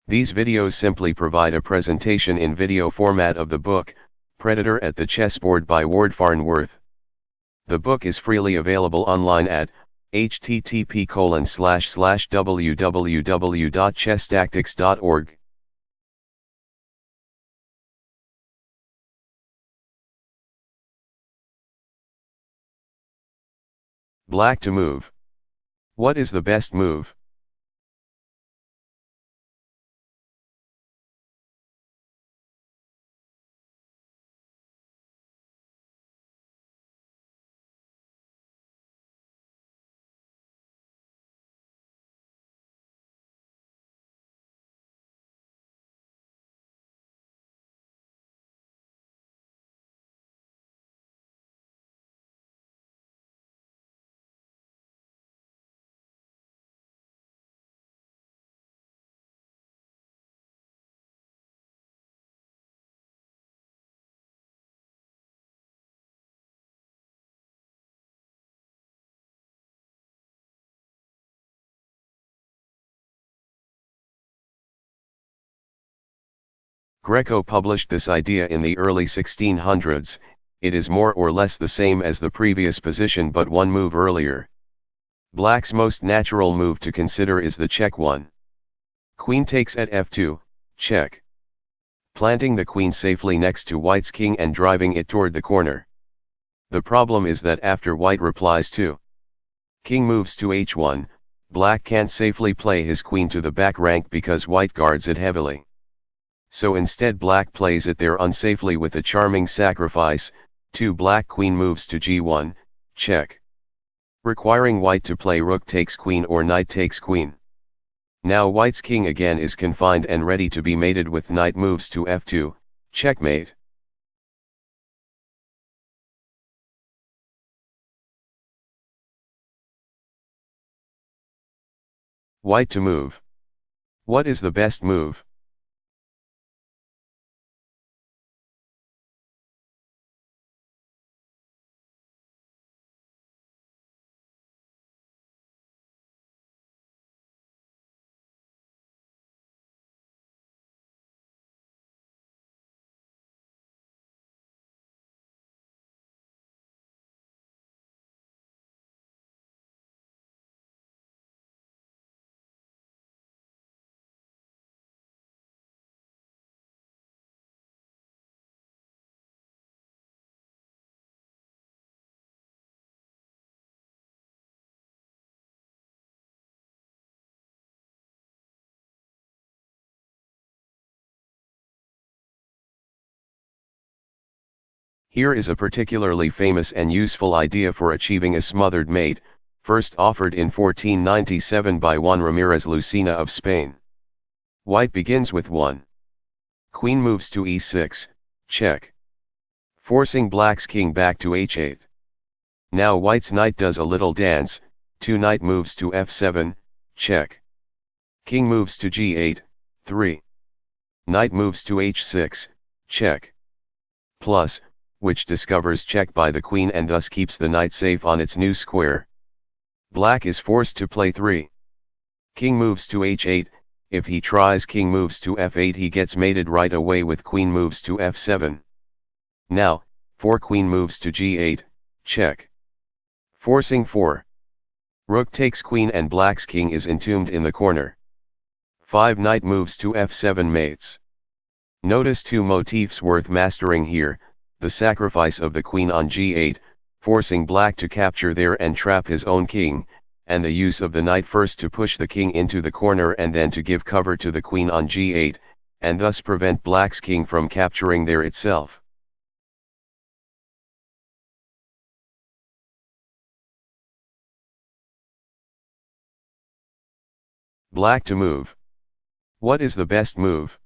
These videos simply provide a presentation in video format of the book, Predator at the Chessboard by Ward Farnworth. The book is freely available online at http://www.chesstactics.org. Black to move. What is the best move? Greco published this idea in the early 1600s. It is more or less the same as the previous position but one move earlier. Black's most natural move to consider is the check one. Queen takes at f2, check. Planting the queen safely next to white's king and driving it toward the corner. The problem is that after white replies to king moves to h1, black can't safely play his queen to the back rank because white guards it heavily. So instead black plays it there unsafely with a charming sacrifice, 2 black queen moves to g1, check. Requiring white to play rook takes queen or knight takes queen. Now white's king again is confined and ready to be mated with knight moves to f2, checkmate. White to move. What is the best move? Here is a particularly famous and useful idea for achieving a smothered mate, first offered in 1497 by Juan Ramirez Lucena of Spain. White begins with 1. Queen moves to e6, check. Forcing black's king back to h8. Now white's knight does a little dance, 2 knight moves to f7, check. King moves to g8, 3. Knight moves to h6, check. Plus, which discovers check by the queen and thus keeps the knight safe on its new square. Black is forced to play 3. King moves to h8, if he tries king moves to f8 he gets mated right away with queen moves to f7. Now, 4 queen moves to g8, check. Forcing 4. Rook takes queen and black's king is entombed in the corner. 5 knight moves to f7 mates. Notice 2 motifs worth mastering here, the sacrifice of the queen on g8, forcing black to capture there and trap his own king, and the use of the knight first to push the king into the corner and then to give cover to the queen on g8, and thus prevent black's king from capturing there itself. Black to move. What is the best move?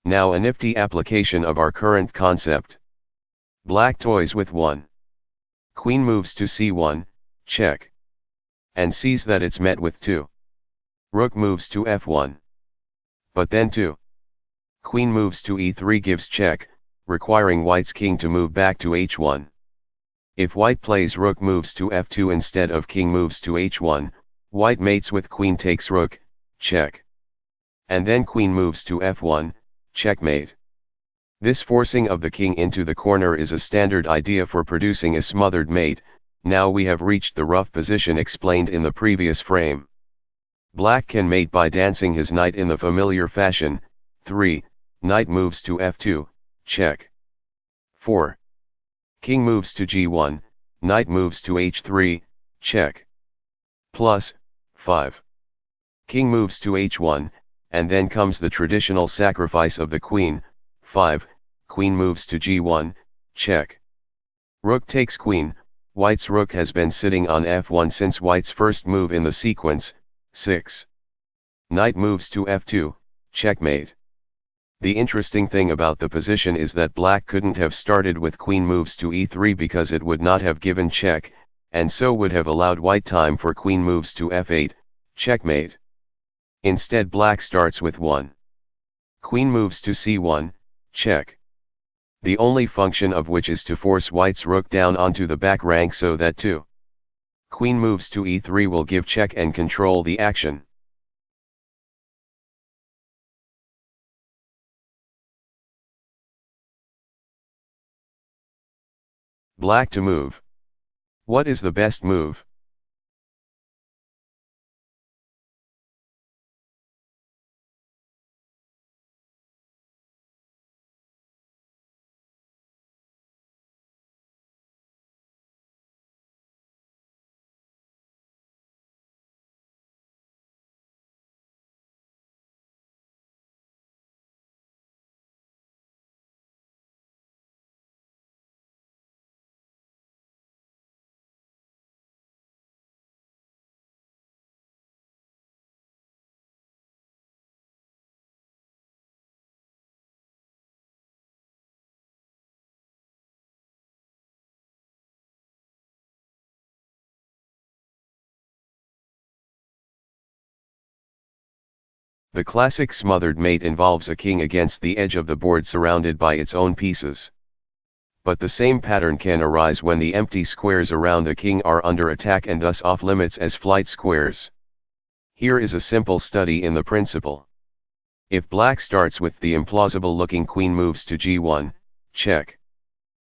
Now a nifty application of our current concept. Black toys with 1. Queen moves to c1, check. And sees that it's met with 2. Rook moves to f1. But then 2. Queen moves to e3 gives check, requiring white's king to move back to h1. If white plays rook moves to f2 instead of king moves to h1, white mates with queen takes rook, check. And then queen moves to f1, checkmate. This forcing of the king into the corner is a standard idea for producing a smothered mate. Now we have reached the rough position explained in the previous frame. Black can mate by dancing his knight in the familiar fashion. 3. Knight moves to f2, check. 4. King moves to g1, knight moves to h3, check. Plus, 5. King moves to h1, and then comes the traditional sacrifice of the queen. 5. Queen moves to g1, check. Rook takes queen. White's rook has been sitting on f1 since white's first move in the sequence. 6. Knight moves to f2, checkmate. The interesting thing about the position is that black couldn't have started with queen moves to e3 because it would not have given check, and so would have allowed white time for queen moves to f8, checkmate. Instead black starts with 1. Queen moves to c1, check. The only function of which is to force white's rook down onto the back rank so that 2. Queen moves to e3 will give check and control the action. Black to move. What is the best move? The classic smothered mate involves a king against the edge of the board surrounded by its own pieces. But the same pattern can arise when the empty squares around the king are under attack and thus off limits as flight squares. Here is a simple study in the principle. If black starts with the implausible looking queen moves to g1, check.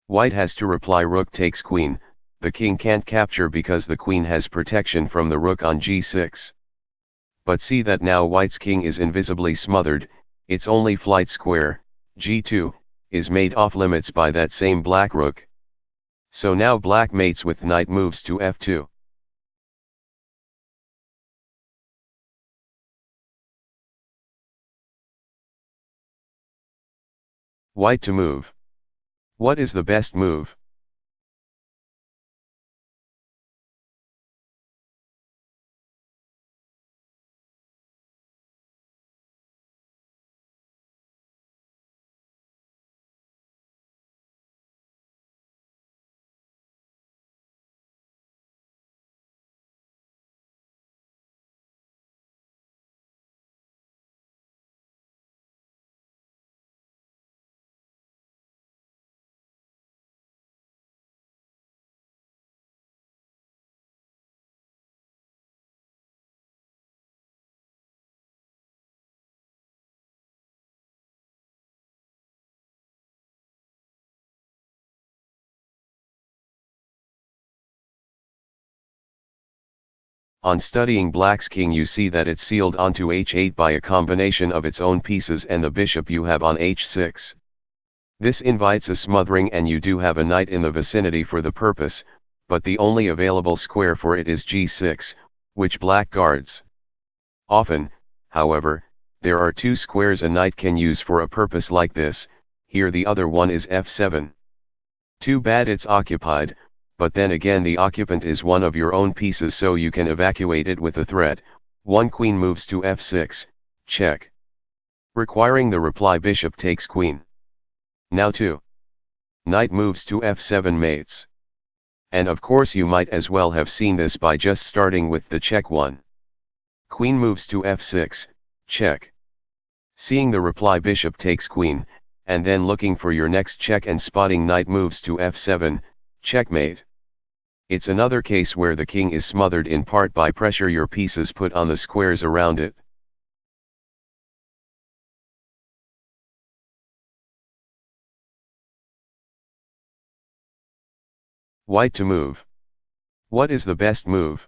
White has to reply rook takes queen. The king can't capture because the queen has protection from the rook on g6. But see that now white's king is invisibly smothered, its only flight square, g2, is made off limits by that same black rook. So now black mates with knight moves to f2. White to move. What is the best move? On studying black's king you see that it's sealed onto h8 by a combination of its own pieces and the bishop you have on h6. This invites a smothering and you do have a knight in the vicinity for the purpose, but the only available square for it is g6, which black guards. Often, however, there are 2 squares a knight can use for a purpose like this. Here the other one is f7. Too bad it's occupied, but then again the occupant is one of your own pieces so you can evacuate it with a threat. 1 queen moves to f6, check. requiring the reply bishop takes queen. Now 2. Knight moves to f7 mates. And of course you might as well have seen this by just starting with the check one. Queen moves to f6, check. Seeing the reply bishop takes queen, and then looking for your next check and spotting knight moves to f7, checkmate. It's another case where the king is smothered in part by pressure your pieces put on the squares around it. White to move. What is the best move?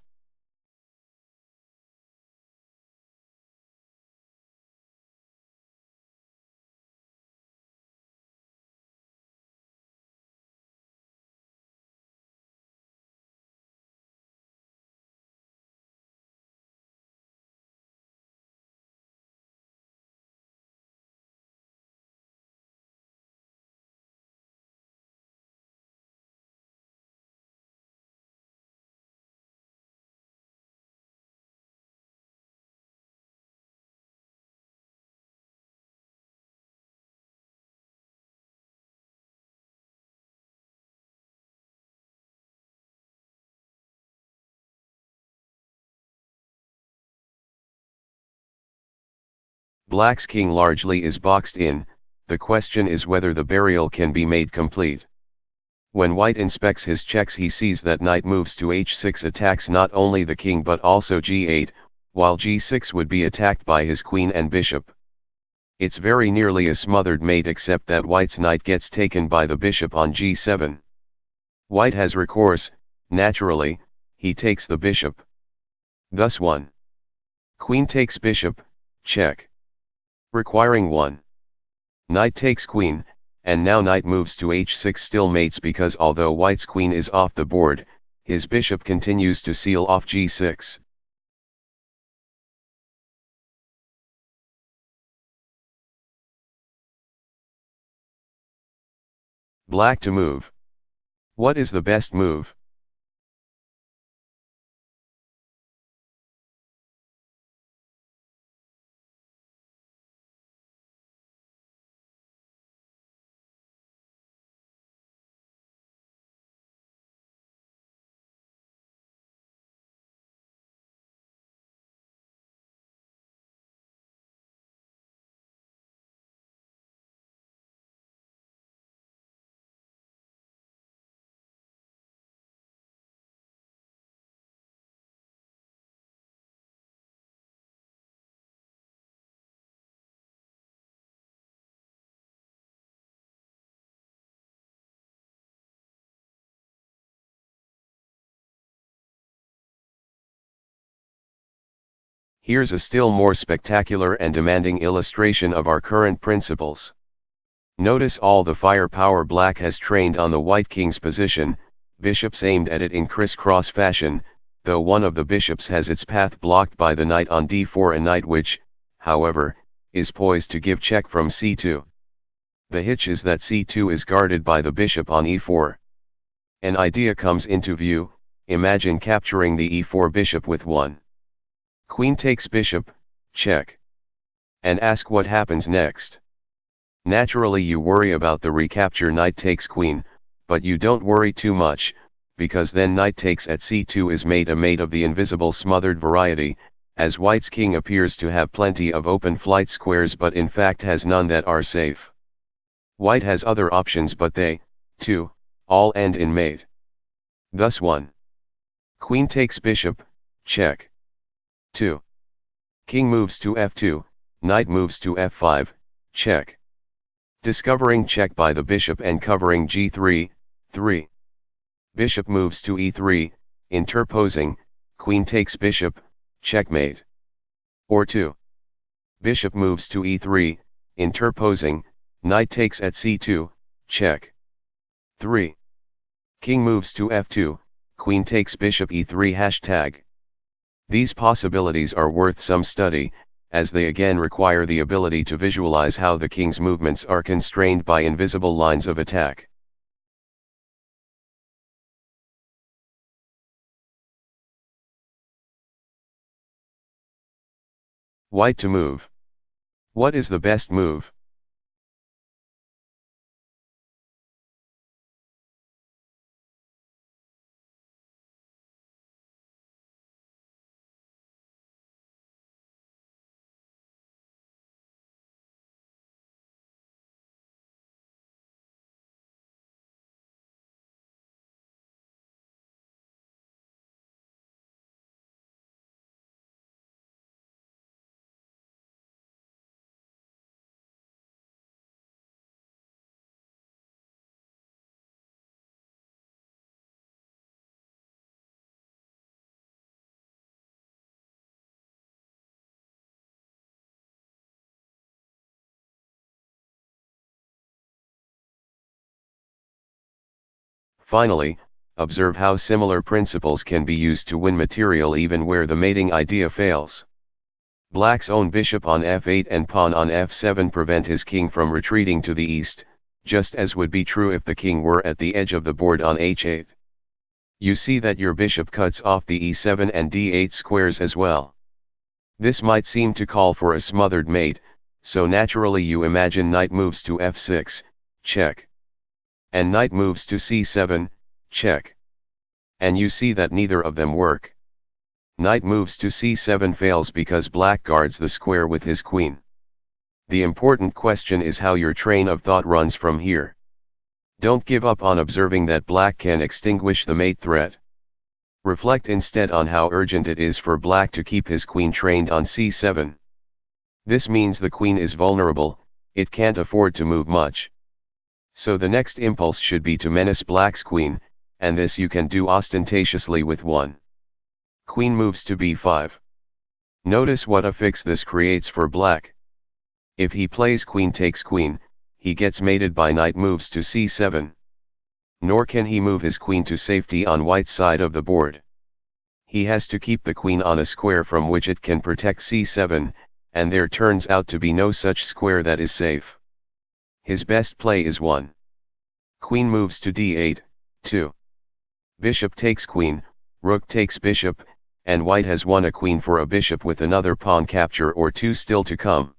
Black's king largely is boxed in, the question is whether the burial can be made complete. When white inspects his checks he sees that knight moves to h6 attacks not only the king but also g8, while g6 would be attacked by his queen and bishop. It's very nearly a smothered mate except that white's knight gets taken by the bishop on g7. White has recourse, naturally, he takes the bishop. Thus 1. Queen takes bishop, check. Requiring 1. Knight takes queen, and now knight moves to h6 still mates because although white's queen is off the board, his bishop continues to seal off g6. Black to move. What is the best move? Here's a still more spectacular and demanding illustration of our current principles. Notice all the firepower black has trained on the white king's position, bishops aimed at it in crisscross fashion, though one of the bishops has its path blocked by the knight on d4, a knight which, however, is poised to give check from c2. The hitch is that c2 is guarded by the bishop on e4. An idea comes into view, imagine capturing the e4 bishop with 1. Queen takes bishop, check. And ask what happens next. Naturally you worry about the recapture knight takes queen, but you don't worry too much, because then knight takes at c2 is made a mate of the invisible smothered variety, as white's king appears to have plenty of open flight squares but in fact has none that are safe. White has other options but they, too, all end in mate. Thus 1. Queen takes bishop, check. 2. King moves to f2, knight moves to f5, check. Discovering check by the bishop and covering g3, 3. Bishop moves to e3, interposing, queen takes bishop, checkmate. Or 2. Bishop moves to e3, interposing, knight takes at c2, check. 3. King moves to f2, queen takes bishop e3 hashtag. These possibilities are worth some study, as they again require the ability to visualize how the king's movements are constrained by invisible lines of attack. White to move. What is the best move? Finally, observe how similar principles can be used to win material even where the mating idea fails. Black's own bishop on f8 and pawn on f7 prevent his king from retreating to the east, just as would be true if the king were at the edge of the board on h8. You see that your bishop cuts off the e7 and d8 squares as well. This might seem to call for a smothered mate, so naturally you imagine knight moves to f6, check. And knight moves to c7, check. And you see that neither of them work. Knight moves to c7 fails because black guards the square with his queen. The important question is how your train of thought runs from here. Don't give up on observing that black can extinguish the mate threat. Reflect instead on how urgent it is for black to keep his queen trained on c7. This means the queen is vulnerable, it can't afford to move much. So the next impulse should be to menace black's queen, and this you can do ostentatiously with 1. Queen moves to b5. Notice what a fix this creates for black. If he plays queen takes queen, he gets mated by knight moves to c7. Nor can he move his queen to safety on white's side of the board. He has to keep the queen on a square from which it can protect c7, and there turns out to be no such square that is safe. His best play is 1. Queen moves to d8, 2. Bishop takes queen, rook takes bishop, and white has won a queen for a bishop with another pawn capture or 2 still to come.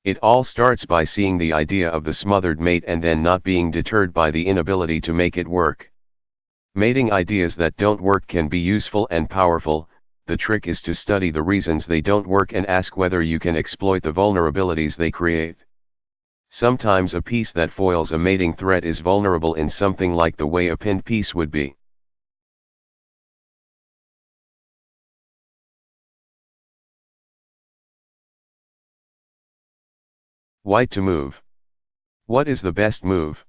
It all starts by seeing the idea of the smothered mate and then not being deterred by the inability to make it work. Mating ideas that don't work can be useful and powerful, the trick is to study the reasons they don't work and ask whether you can exploit the vulnerabilities they create. Sometimes a piece that foils a mating threat is vulnerable in something like the way a pinned piece would be. White to move. What is the best move?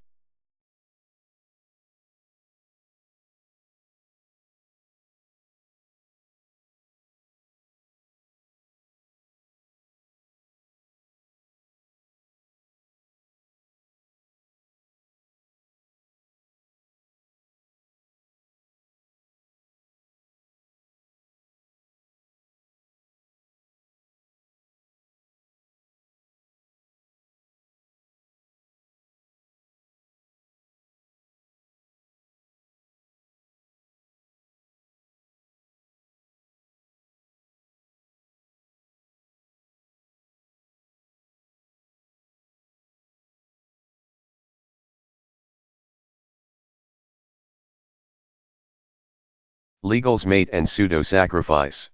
Legal's mate and pseudo-sacrifice.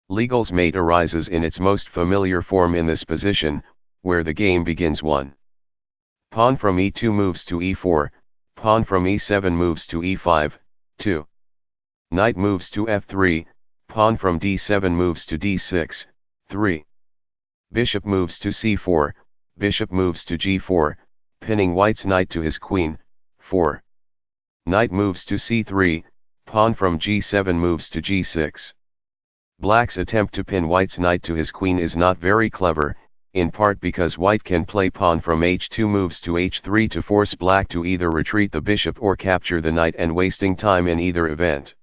Legal's mate arises in its most familiar form in this position, where the game begins 1. Pawn from e2 moves to e4, pawn from e7 moves to e5, 2. Knight moves to f3, pawn from d7 moves to d6, 3. Bishop moves to c4, bishop moves to g4, pinning white's knight to his queen, 4. Knight moves to c3, pawn from g7 moves to g6. Black's attempt to pin white's knight to his queen is not very clever, in part because white can play pawn from h2 moves to h3 to force black to either retreat the bishop or capture the knight, and wasting time in either event.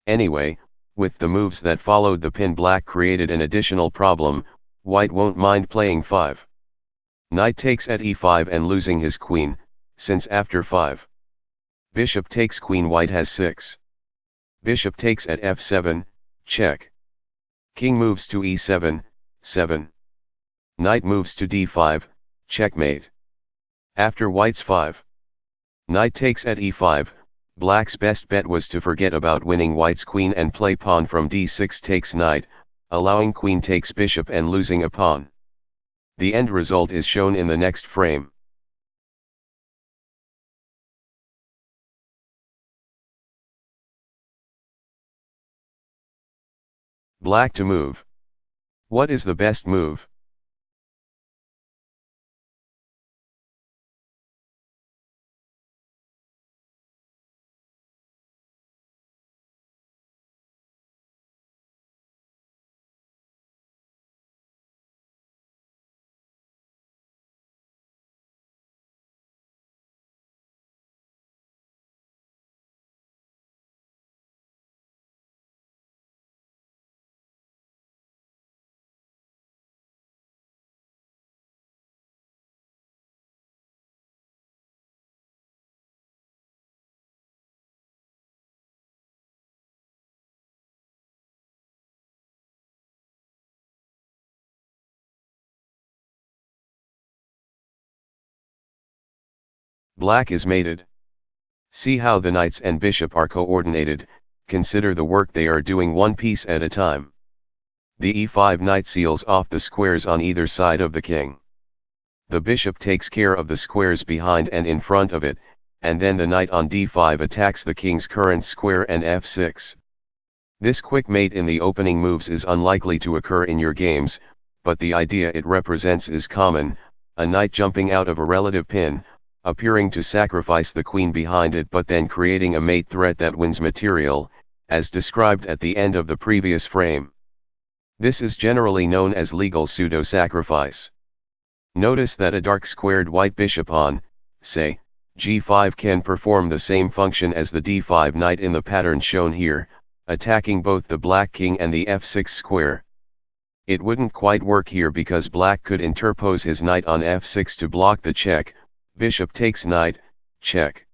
Anyway, with the moves that followed the pin, black created an additional problem. White won't mind playing 5. Knight takes at e5 and losing his queen, since after 5. Bishop takes queen, white has 6. Bishop takes at f7, check. King moves to e7, 7. Knight moves to d5, checkmate. After white's 5. Knight takes at e5, black's best bet was to forget about winning white's queen and play pawn from d6 takes knight, allowing queen takes bishop and losing a pawn. The end result is shown in the next frame. Black to move. What is the best move? Black is mated. See how the knights and bishop are coordinated, consider the work they are doing one piece at a time. The e5 knight seals off the squares on either side of the king. The bishop takes care of the squares behind and in front of it, and then the knight on d5 attacks the king's current square and f6. This quick mate in the opening moves is unlikely to occur in your games, but the idea it represents is common, a knight jumping out of a relative pin, appearing to sacrifice the queen behind it but then creating a mate threat that wins material, as described at the end of the previous frame. This is generally known as legal pseudo-sacrifice. Notice that a dark squared white bishop on, say, g5 can perform the same function as the d5 knight in the pattern shown here, attacking both the black king and the f6 square. It wouldn't quite work here because black could interpose his knight on f6 to block the check, bishop takes knight, check.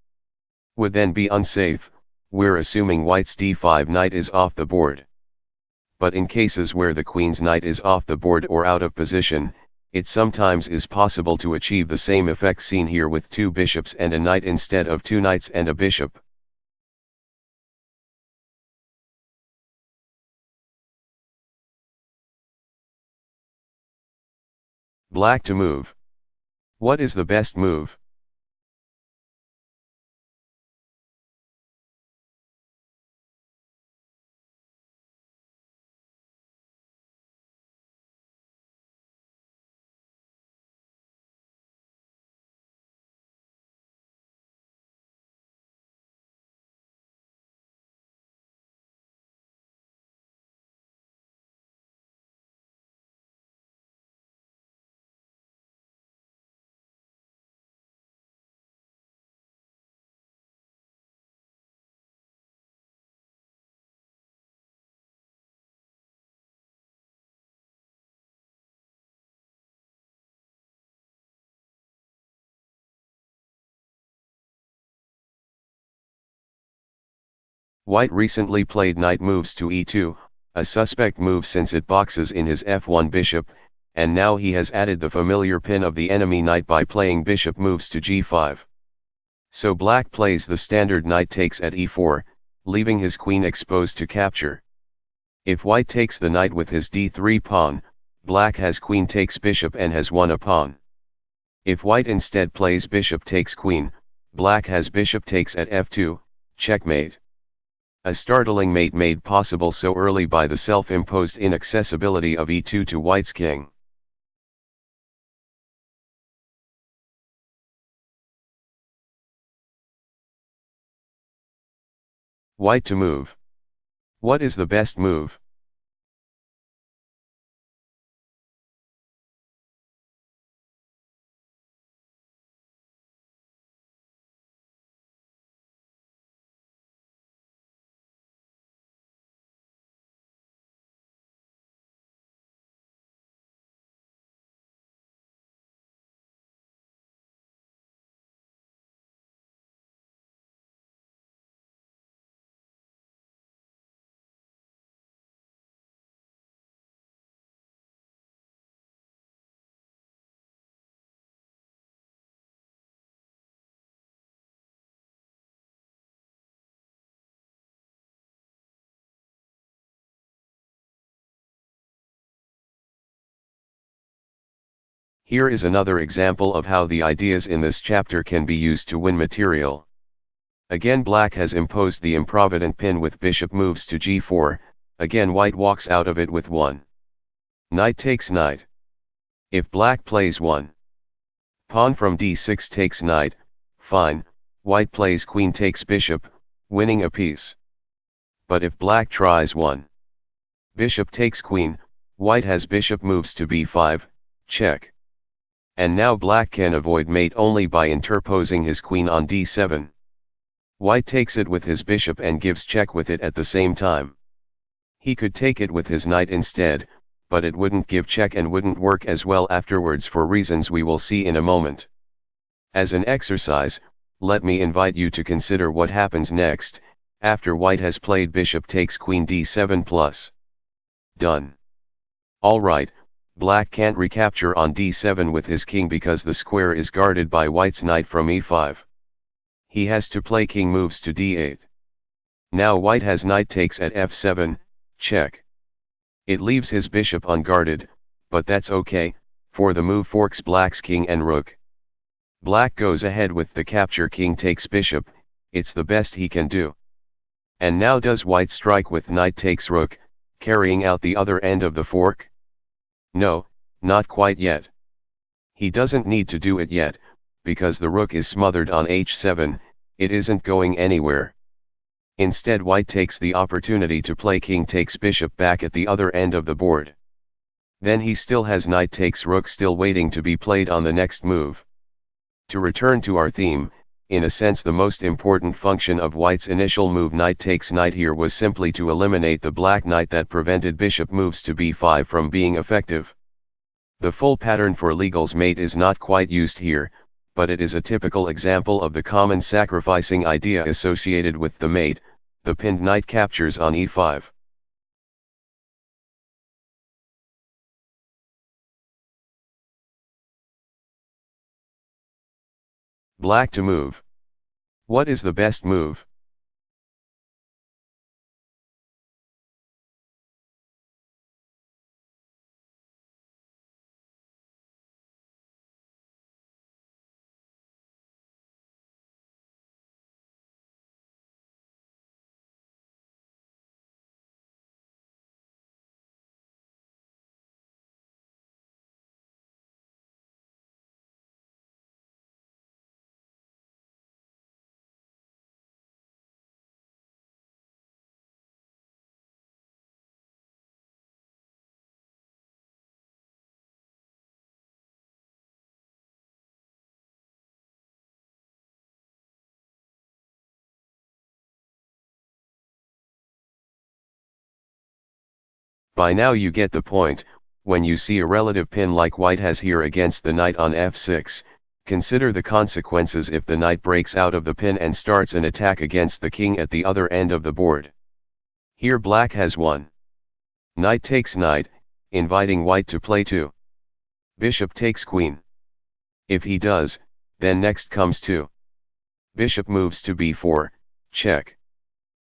Would then be unsafe, we're assuming white's d5 knight is off the board. But in cases where the queen's knight is off the board or out of position, it sometimes is possible to achieve the same effect seen here with two bishops and a knight instead of two knights and a bishop. Black to move. What is the best move? White recently played knight moves to e2, a suspect move since it boxes in his f1 bishop, and now he has added the familiar pin of the enemy knight by playing bishop moves to g5. So black plays the standard knight takes at e4, leaving his queen exposed to capture. If white takes the knight with his d3 pawn, black has queen takes bishop and has won a pawn. If white instead plays bishop takes queen, black has bishop takes at f2, checkmate. A startling mate made possible so early by the self-imposed inaccessibility of e2 to white's king. White to move. What is the best move? Here is another example of how the ideas in this chapter can be used to win material. Again black has imposed the improvident pin with bishop moves to g4, again white walks out of it with 1. Knight takes knight. If black plays 1. Pawn from d6 takes knight, fine, white plays queen takes bishop, winning a piece. But if black tries 1. Bishop takes queen, white has bishop moves to b5, check. And now black can avoid mate only by interposing his queen on d7. White takes it with his bishop and gives check with it at the same time. He could take it with his knight instead, but it wouldn't give check and wouldn't work as well afterwards for reasons we will see in a moment. As an exercise, let me invite you to consider what happens next, after white has played bishop takes queen d7 plus. Done. Alright, black can't recapture on d7 with his king because the square is guarded by white's knight from e5. He has to play king moves to d8. Now white has knight takes at f7, check. It leaves his bishop unguarded, but that's okay, for the move forks black's king and rook. Black goes ahead with the capture king takes bishop, it's the best he can do. And now does white strike with knight takes rook, carrying out the other end of the fork? No, not quite yet. He doesn't need to do it yet, because the rook is smothered on h7, it isn't going anywhere. Instead white takes the opportunity to play king takes bishop back at the other end of the board. Then he still has knight takes rook still waiting to be played on the next move. To return to our theme, in a sense the most important function of white's initial move knight takes knight here was simply to eliminate the black knight that prevented bishop moves to b5 from being effective. The full pattern for legal's mate is not quite used here, but it is a typical example of the common sacrificing idea associated with the mate. The pinned knight captures on e5. Black to move. What is the best move? By now you get the point. When you see a relative pin like white has here against the knight on f6, consider the consequences if the knight breaks out of the pin and starts an attack against the king at the other end of the board. Here black has 1. Knight takes knight, inviting white to play 2. Bishop takes queen. If he does, then next comes 2. Bishop moves to b4, check.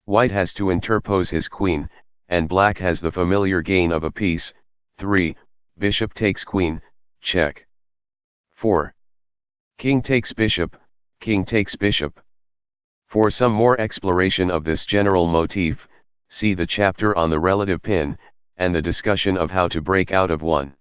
White has to interpose his queen, and black has the familiar gain of a piece. 3. Bishop takes queen, check. 4. King takes bishop, king takes bishop. For some more exploration of this general motif, see the chapter on the relative pin, and the discussion of how to break out of one.